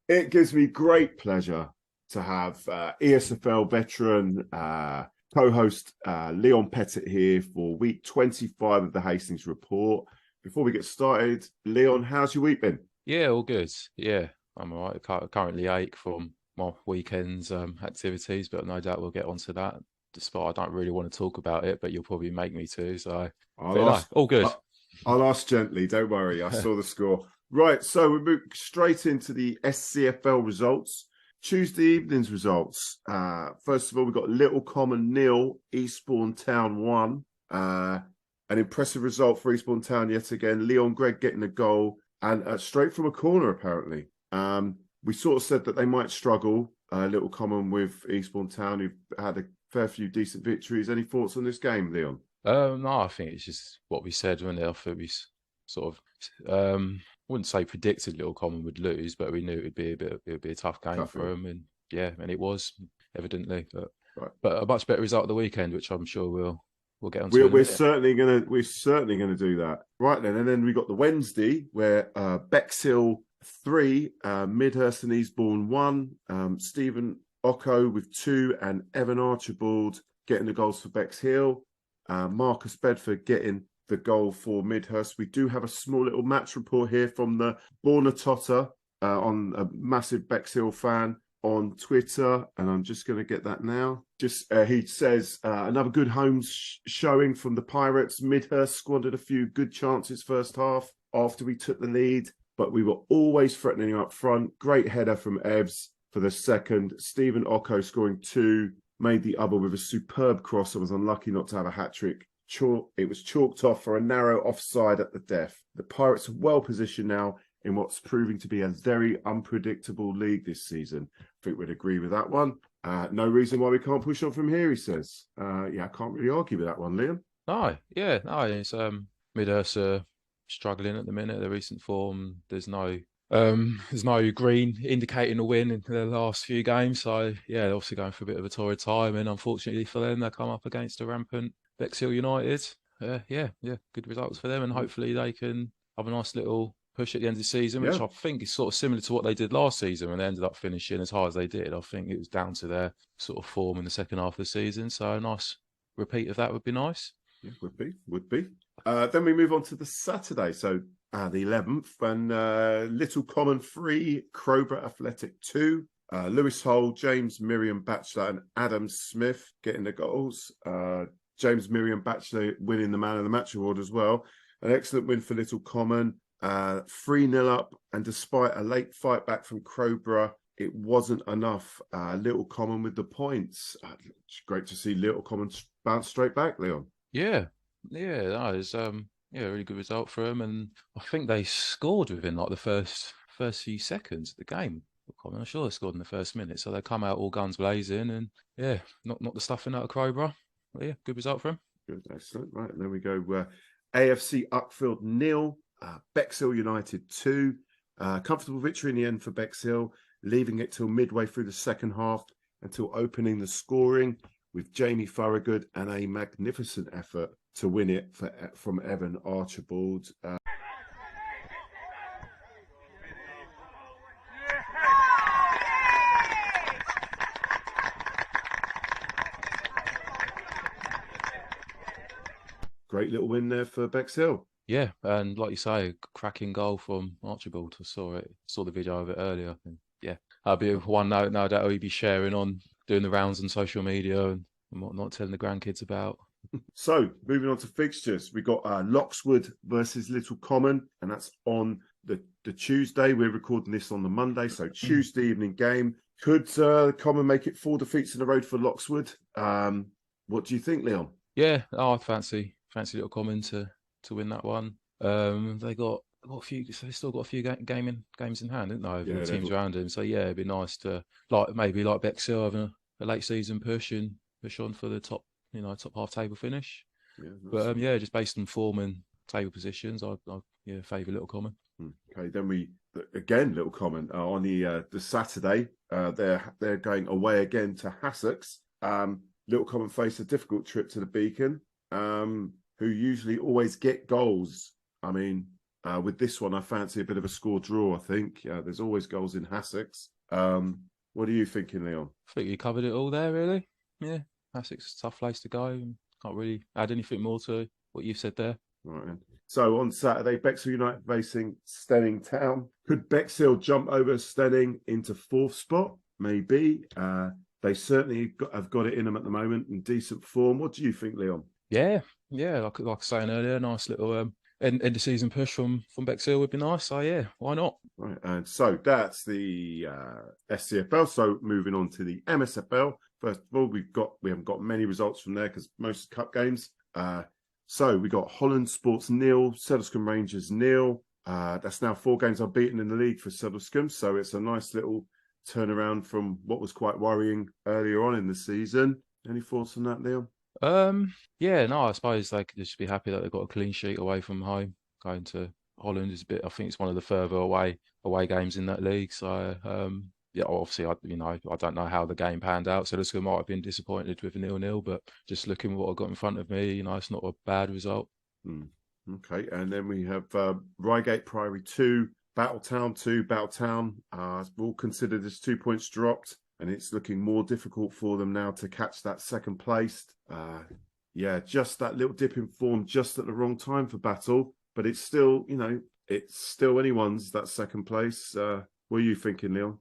It gives me great pleasure to have ESFL veteran co-host Leon Pettit here for week 25 of the Hastings Report. Before we get started, Leon, how's your week been? Yeah, all good. Yeah, I'm all right. I currently ache from my weekend's activities, but no doubt we'll get onto that. Despite I don't really want to talk about it, but you'll probably make me to. So, but I'll no, ask. all good. I'll ask gently. Don't worry. I saw the score. Right, so we move straight into the SCFL results. Tuesday evening's results. First of all, we've got Little Common 0, Eastbourne Town 1. An impressive result for Eastbourne Town yet again. Leon Gregg getting a goal and straight from a corner, apparently. We sort of said that they might struggle, Little Common, with Eastbourne Town, who've had a fair few decent victories. Any thoughts on this game, Leon? No, I think it's just what we said when they offered. Sort of, wouldn't say predicted Little Common would lose, but we knew it'd be a tough game Tough, for them, and yeah, and it was evidently. right. But a much better result of the weekend, which I'm sure we'll get onto We're, in a we're minute. certainly gonna do that. Right then, and then we got the Wednesday where Bexhill 3, Midhurst and Eastbourne 1, Stephen Ocko with 2, and Evan Archibald getting the goals for Bexhill. Marcus Bedford getting the goal for Midhurst. We do have a small little match report here from the Bornatotta on a massive Bexhill fan on Twitter, and I'm just going to get that now. Just he says another good home showing from the Pirates. Midhurst squandered a few good chances first half after we took the lead, but we were always threatening up front. Great header from Evs for the second. Stephen Ocko scoring 2, made the other with a superb cross and was unlucky not to have a hat-trick. It was chalked off for a narrow offside at the death. The Pirates are well positioned now in what's proving to be a very unpredictable league this season. I think we'd agree with that one. No reason why we can't push on from here, he says. Yeah, I can't really argue with that one, Liam. No, yeah, no, it's Midhurst struggling at the minute. The recent form, there's no green indicating a win in the last few games. So yeah, they're obviously going for a bit of a torrid time, and unfortunately for them, they come up against a rampant Bexhill United. Yeah, good results for them, and hopefully they can have a nice little push at the end of the season, which Yeah, I think is sort of similar to what they did last season when they ended up finishing as high as they did. I think it was down to their sort of form in the second half of the season. So a nice repeat of that would be nice. yeah, would be. Then we move on to the Saturday. So the 11th, and Little Common 3, Crowborough Athletic 2. Lewis Hull, James Miriam Batchelor, and Adam Smith getting the goals. James Miriam Batchelor winning the Man of the Match award as well. An excellent win for Little Common. 3-0 up, and despite a late fight back from Crowborough, it wasn't enough. Little Common with the points. Great to see Little Common bounce straight back, Leon. Yeah, that is yeah, a really good result for them, and I think they scored within like the first few seconds of the game. I'm sure they scored in the first minute, so they come out all guns blazing, and yeah, not the stuffing out of Crowborough. But yeah, good result for them. Good, excellent. Right, and then we go AFC Uckfield 0, Bexhill United 2. Comfortable victory in the end for Bexhill, leaving it till midway through the second half until opening the scoring with Jamie Thorogood and a magnificent effort to win it from Evan Archibald. Great little win there for Bexhill. Yeah, and like you say, cracking goal from Archibald. I saw the video of it earlier. And yeah, that'll be one note no doubt he'll be sharing on doing the rounds on social media and whatnot, telling the grandkids about. So, moving on to fixtures, we got Loxwood versus Little Common, and that's on the Tuesday. We're recording this on the Monday, so Tuesday evening game. Could Common make it 4 defeats in a row for Loxwood? What do you think, Leon? Yeah, I fancy Little Common to win that one. They got a few. So they still got a few games in hand, didn't they? With Yeah, the teams around them. So yeah, it'd be nice to maybe like Bexhill having a late season push on for the top half table finish. yeah, But yeah, just based on form and table positions, I yeah favour Little Common. Okay, then we again Little Common on the Saturday. They're going away again to Hassocks. Little Common face a difficult trip to the Beacon, who usually always get goals. I mean, With this one, I fancy a bit of a score draw, I think. There's always goals in HASTINGS. What are you thinking, Leon? I think you covered it all there, really. Yeah, Essex is a tough place to go. Can't really add anything more to what you've said there. Right then. So on Saturday, Bexhill United facing Stenning Town. Could Bexhill jump over Stenning into fourth spot? Maybe. They certainly have got it in them at the moment in decent form. What do you think, Leon? Yeah, like I was saying earlier, nice little end of season push from Bexhill would be nice. So yeah, why not? Right, and so that's the SCFL. So moving on to the MSFL. First of all, we haven't got many results from there because most cup games. So we got Holland Sports 0, Sedlescombe Rangers 0. That's now 4 games unbeaten in the league for Sedlescombe. So it's a nice little turnaround from what was quite worrying earlier on in the season. Any thoughts on that, Leon? Yeah, no, I suppose they could just be happy that they've got a clean sheet away from home. Going to Holland is a bit. I think it's one of the further away games in that league. So yeah, obviously, I don't know how the game panned out. So Sedlescombe might have been disappointed with a 0-0, but just looking at what I got in front of me, it's not a bad result. Okay, and then we have Reigate Priory 2, Battletown 2. Battletown all considered as 2 points dropped, and it's looking more difficult for them now to catch that second place. Yeah, just that little dip in form just at the wrong time for Battle, but it's still, it's still anyone's, that second place. What are you thinking, Leon?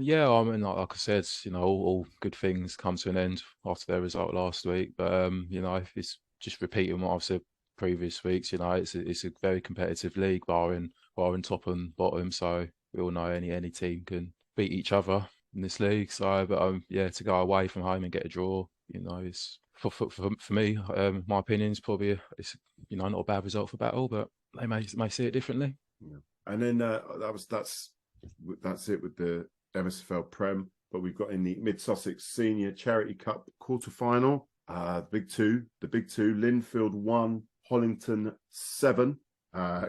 Yeah, I mean, like I said, all good things come to an end after their result last week. But if it's just repeating what I've said previous weeks, it's a very competitive league, barring top and bottom. So we all know any team can beat each other in this league. So, but yeah, to go away from home and get a draw, it's for me, my opinion is probably it's not a bad result for Battle, but they may see it differently. Yeah. And then that's it with the MSFL Prem. But we've got in the Mid Sussex Senior Charity Cup quarter final, the big two, Linfield 1, Hollington 7.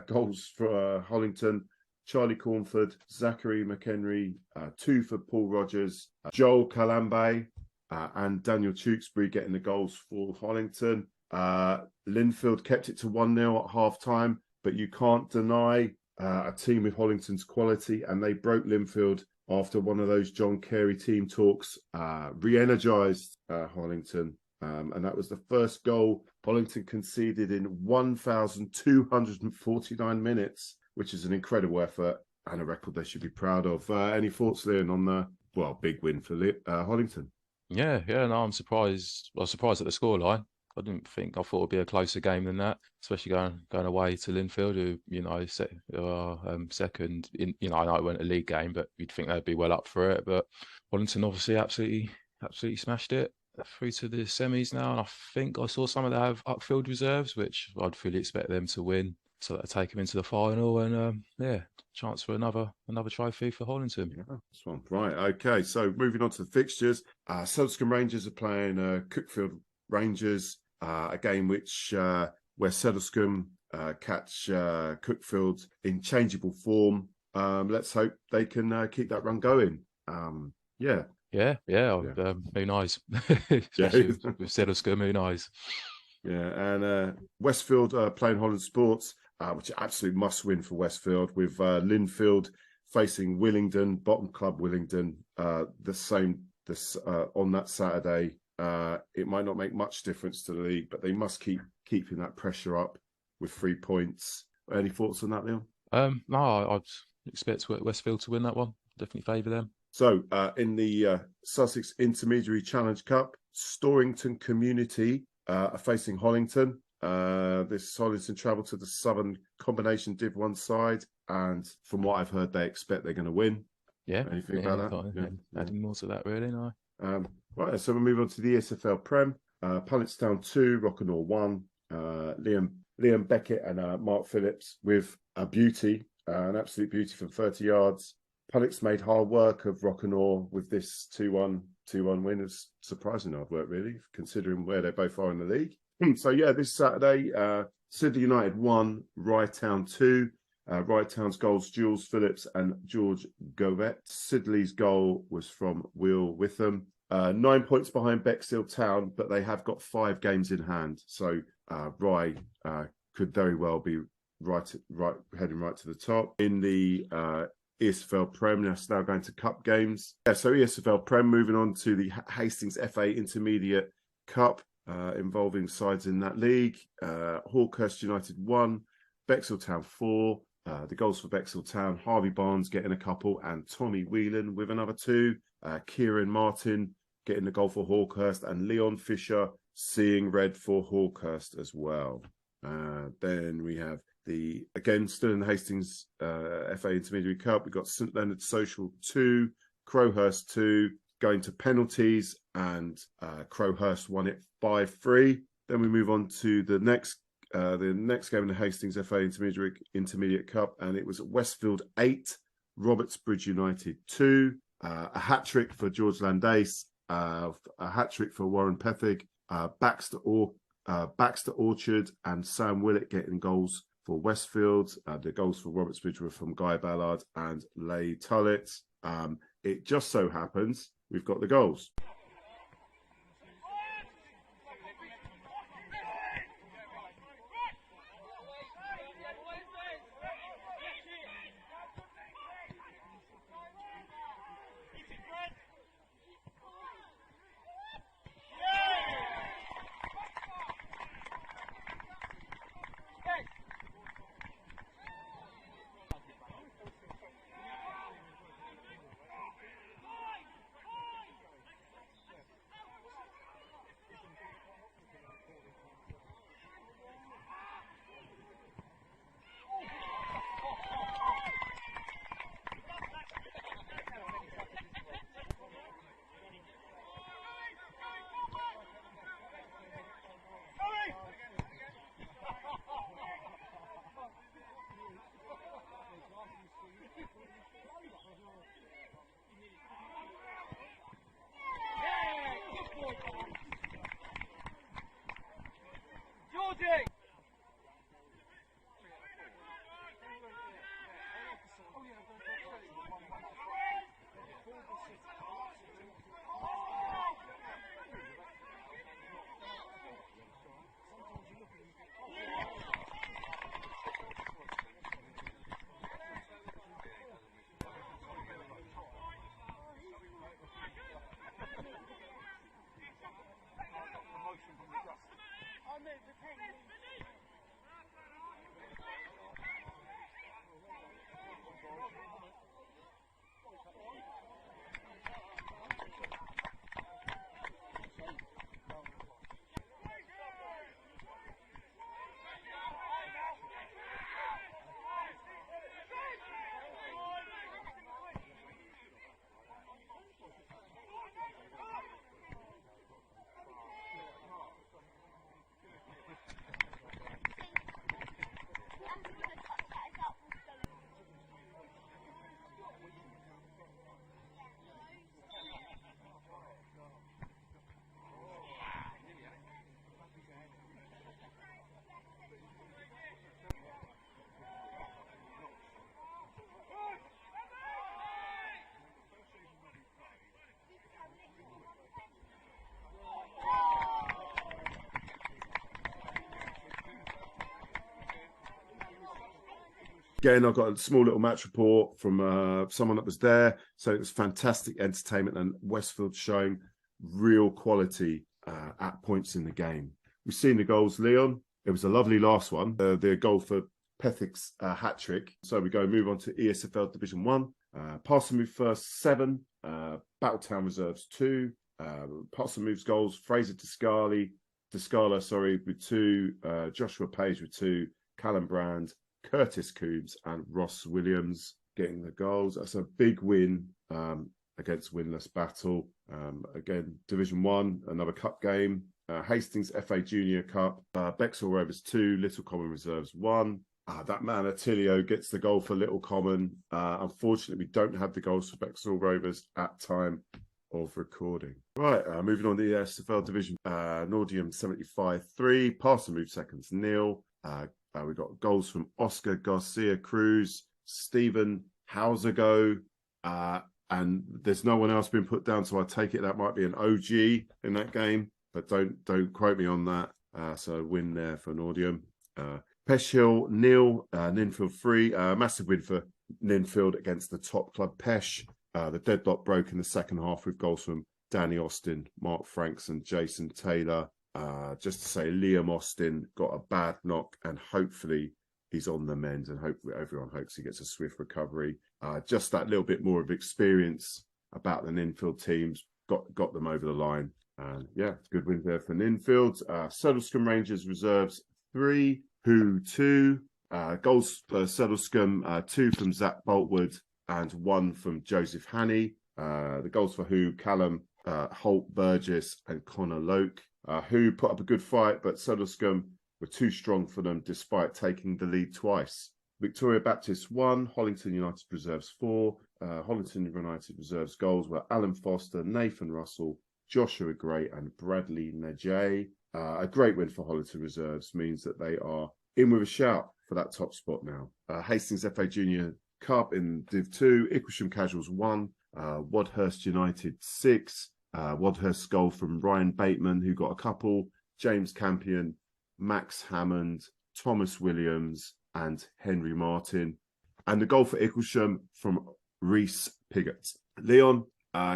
Goals for Hollington: Charlie Cornford, Zachary McHenry, 2 for Paul Rogers, Joel Kalambe, and Daniel Tewksbury getting the goals for Hollington. Linfield kept it to 1-0 at half-time, but you can't deny a team with Hollington's quality, and they broke Linfield after one of those John Carey team talks, re-energised Hollington. And that was the first goal Hollington conceded in 1,249 minutes, which is an incredible effort and a record they should be proud of. Any thoughts, Leon, on the big win for Hollington? Yeah, no, I'm surprised. I was surprised at the scoreline. I thought it'd be a closer game than that, especially going away to Linfield, who second. I know it wasn't a league game, but you'd think they'd be well up for it. But Hollington obviously absolutely smashed it through to the semis now, and I think I saw some of them have upfield reserves, which I'd fully expect them to win, so that'll take them into the final, and chance for another trophy for Hollington. Yeah, that's one. Right, okay. So moving on to the fixtures, Sedlescombe Rangers are playing Cuckfield Rangers, a game where Sedlescombe catch Cuckfield in changeable form. Let's hope they can keep that run going. Yeah. Who knows? Especially with Sedlescombe, who knows? Yeah, and Westfield playing Holland Sports, which is absolute must-win for Westfield, with Linfield facing Willingdon, bottom club Willingdon, on that Saturday. It might not make much difference to the league, but they must keep keeping that pressure up with 3 points. Any thoughts on that, Neil? No, I'd expect Westfield to win that one. Definitely favour them. So in the Sussex Intermediary Challenge Cup, Storrington Community are facing Hollington. This Hollington travel to the Southern Combination Div 1 side, and from what I've heard, they expect they're going to win. Yeah. Anything about that? Adding more to that, really, no. Right, so we'll move on to the ESFL Prem. Punnetstown 2, Rockingham 1. Liam Beckett and Mark Phillips with a beauty, an absolute beauty from 30 yards. Punnett's made hard work of Rockingham with this 2-1 win. It's surprising hard work, really, considering where they both are in the league. So, yeah, this Saturday, Sidley United 1, Rye Town 2. Rye Town's goals, Jules Phillips and George Govet. Sidley's goal was from Will Witham. 9 points behind Bexhill Town, but they have got 5 games in hand. So Rye could very well be heading right to the top. In the ESFL Prem, that's now going to cup games. Yeah, so ESFL Prem, moving on to the Hastings FA Intermediate Cup, involving sides in that league. Hawkhurst United 1, Bexhill Town 4. The goals for Bexhill Town, Harvey Barnes getting a couple and Tommy Whelan with another 2. Kieran Martin getting the goal for Hawkhurst and Leon Fisher seeing red for Hawkhurst as well. Then we have again, still in the Hastings FA Intermediate Cup, we've got St Leonard Social 2, Crowhurst 2, going to penalties, and Crowhurst won it 5-3. Then we move on to the next game in the Hastings FA Intermediate Cup, and it was Westfield 8, Robertsbridge United 2, a hat-trick for George Landace, a hat-trick for Warren Pethig, Baxter Orchard and Sam Willett getting goals for Westfield. The goals for Robertsbridge were from Guy Ballard and Leigh Tullett. It just so happens we've got the goals. Again, I've got a small little match report from someone that was there. So it was fantastic entertainment and Westfield showing real quality at points in the game. We've seen the goals, Leon. It was a lovely last one. The goal for Pethig's hat-trick. So we move on to ESFL Division 1. Parson first 7, Battletown Reserves 2. Parson Move's goals, Fraser Descala with 2, Joshua Page with 2, Callum Brand, Curtis Coombs and Ross Williams getting the goals. That's a big win against Winless Battle. Again, Division 1, another cup game. Hastings FA Junior Cup, Bexhill Rovers 2, Little Common Reserves 1. That man Attilio gets the goal for Little Common. Unfortunately, we don't have the goals for Bexhill Rovers at time of recording. Right, moving on to the SCFL Division. Nordium 75-3, Parson Move seconds 0. We've got goals from Oscar Garcia Cruz, Stephen Hausergo, and there's no one else been put down, so I take it that might be an OG in that game, but don't quote me on that. So a win there for Nordium. Peshill, nil, Ninfield 3. Massive win for Ninfield against the top club Pesh. The deadlock broke in the second half with goals from Danny Austin, Mark Franks and Jason Taylor. Just to say, Liam Austin got a bad knock and hopefully he's on the mend, and hopefully everyone hopes he gets a swift recovery. Just that little bit more of experience about the Ninfield teams got them over the line. Yeah, good win there for Ninfield. Suddlescombe Rangers reserves 3, Who 2. Goals for Suddlescombe, 2 from Zach Boltwood and 1 from Joseph Hannay. The goals for Who, Callum Holt Burgess and Connor Loke. Who put up a good fight, but Suddlescombe were too strong for them despite taking the lead twice. Victoria Baptist 1, Hollington United reserves 4. Hollington United reserves goals were Alan Foster, Nathan Russell, Joshua Gray and Bradley Najay. A great win for Hollington reserves means that they are in with a shout for that top spot now. Hastings FA Junior Cup in Div 2, Icklesham Casuals 1, Wadhurst United 6. Wadhurst's goal from Ryan Bateman, who got a couple, James Campion, Max Hammond, Thomas Williams, and Henry Martin. And the goal for Icklesham from Reese Piggott. Leon,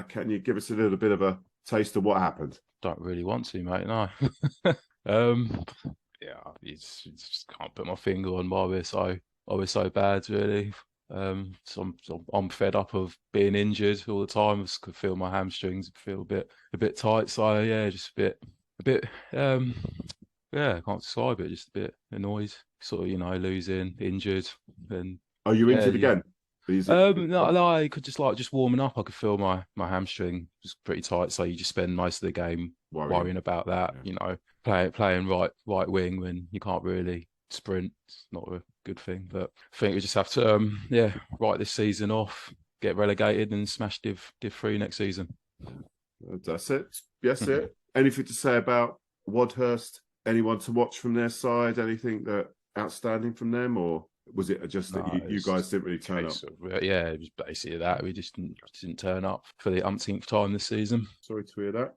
can you give us a little bit of a taste of what happened? Don't really want to, mate, no. Yeah, it's just can't put my finger on why we're so bad, really. So I'm fed up of being injured all the time. I just could feel my hamstrings feel a bit tight. So yeah, just a bit yeah, I can't describe it. Just a bit annoyed, sort of, losing, injured, and are you injured again? No, I could just warming up. I could feel my hamstring was pretty tight. So you just spend most of the game worrying about that. Yeah. Playing right wing when you can't really sprint. It's not a good thing. But I think we just have to write this season off, get relegated, and smash Div 3 next season. That's it. Yes, it. Anything to say about Wadhurst? Anyone to watch from their side? Anything that outstanding from them, or was it just that you guys didn't really turn up? Yeah, it was basically that. We just didn't turn up for the umpteenth time this season. Sorry to hear that.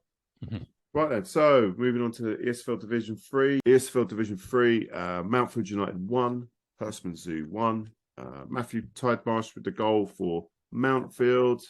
Right then, so moving on to ESFL Division 3. ESFL Division 3, Mountfield United 1, Hurstman Zoo 1. Matthew Tidemarsh with the goal for Mountfield.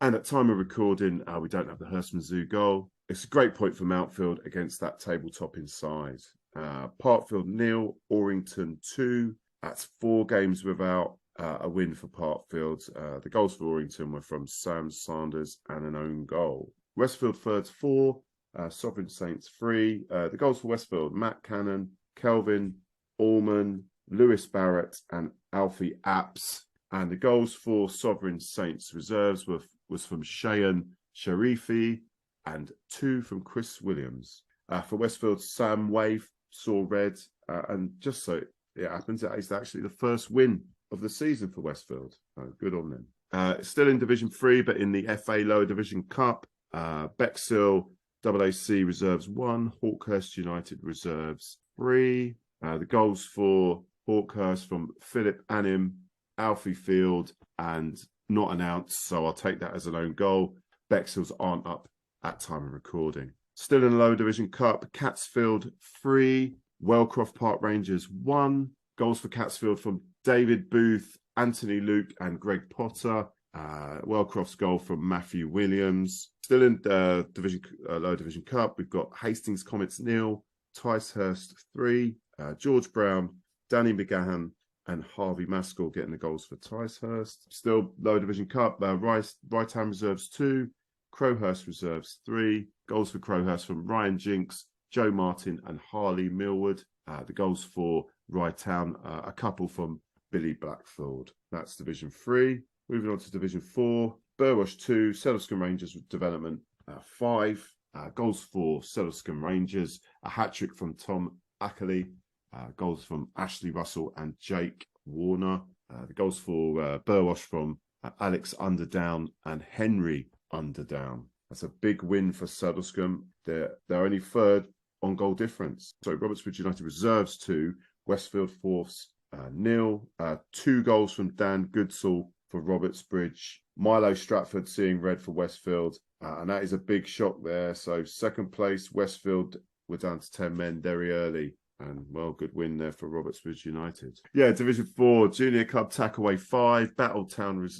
And at time of recording, we don't have the Hurstman Zoo goal. It's a great point for Mountfield against that tabletop inside. Parkfield 0, Orrington 2. That's 4 games without a win for Parkfield. The goals for Orrington were from Sam Sanders and an own goal. Westfield Thirds 4, Sovereign Saints 3. The goals for Westfield, Matt Cannon, Kelvin Allman, Lewis Barrett and Alfie Apps. And the goals for Sovereign Saints reserves was from Shayan Sharifi and 2 from Chris Williams. For Westfield, Sam Wave saw red, and just so it happens, that is actually the first win of the season for Westfield. Good on them. Still in Division 3, but in the FA Lower Division Cup, Bexhill AAC reserves 1, Hawkhurst United reserves 3. The goals for Hawkhurst from Philip Anim, Alfie Field, and not announced, so I'll take that as an own goal. Bexhill's aren't up at time of recording. Still in the Lower Division Cup, Catsfield 3, Wellcroft Park Rangers 1. Goals for Catsfield from David Booth, Anthony Luke and Greg Potter. Wellcroft's goal from Matthew Williams. Still in the Lower Division Cup, we've got Hastings Comets 0, Ticehurst 3, George Brown, Danny McGahan and Harvey Maskell getting the goals for Ticehurst. Still Lower Division Cup, Right-Hand Reserves 2, Crowhurst Reserves 3. Goals for Crowhurst from Ryan Jinks, Joe Martin and Harley Millwood. The goals for Rytown, a couple from Billy Blackfield. That's Division 3. Moving on to Division 4, Burwash 2, Suddlescombe Rangers Development 5. Goals for Suddlescombe Rangers, a hat-trick from Tom Ackley. Goals from Ashley Russell and Jake Warner. The goals for Burwash from Alex Underdown and Henry Underdown. That's a big win for Suddlescombe. They're only third on goal difference. So Robertsbridge United reserves 2, Westfield Fourths 0. 2 goals from Dan Goodsall for Robertsbridge. Milo Stratford seeing red for Westfield. And that is a big shock there. So second place, Westfield were down to 10 men very early. And, well, good win there for Robertsbridge United. Yeah, Division 4, Junior Club Tackaway 5, Battletown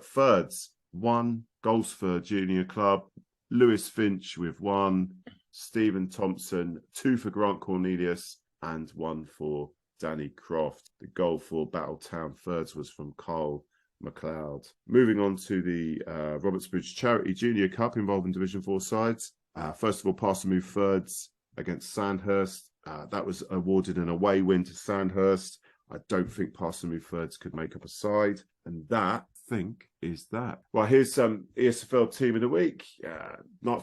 Thirds 1, Goldsford Junior Club, Lewis Finch with 1, Stephen Thompson, 2 for Grant Cornelius, and 1 for Danny Croft. The goal for Battletown Thirds was from Carl McLeod. Moving on to the Robertsbridge Charity Junior Cup involving Division 4 sides. First of all, Pass and Move Thirds against Sandhurst. That was awarded an away win to Sandhurst. I don't think Pass and Move Thirds could make up a side. And that, I think, is that. Well, here's some ESFL Team of the Week.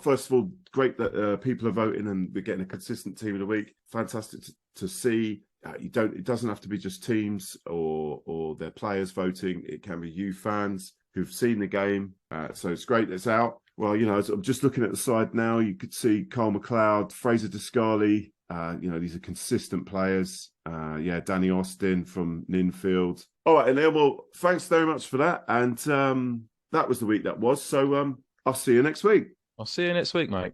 First of all, great that people are voting and we're getting a consistent Team of the Week. Fantastic to see. It doesn't have to be just teams or their players voting. It can be you fans who've seen the game. So it's great that it's out. Well, I'm just looking at the side now. You could see Carl McLeod, Fraser Descali. These are consistent players. Danny Austin from Ninfield. All right, and then, well, thanks very much for that. And that was the week that was. So I'll see you next week. I'll see you next week, mate.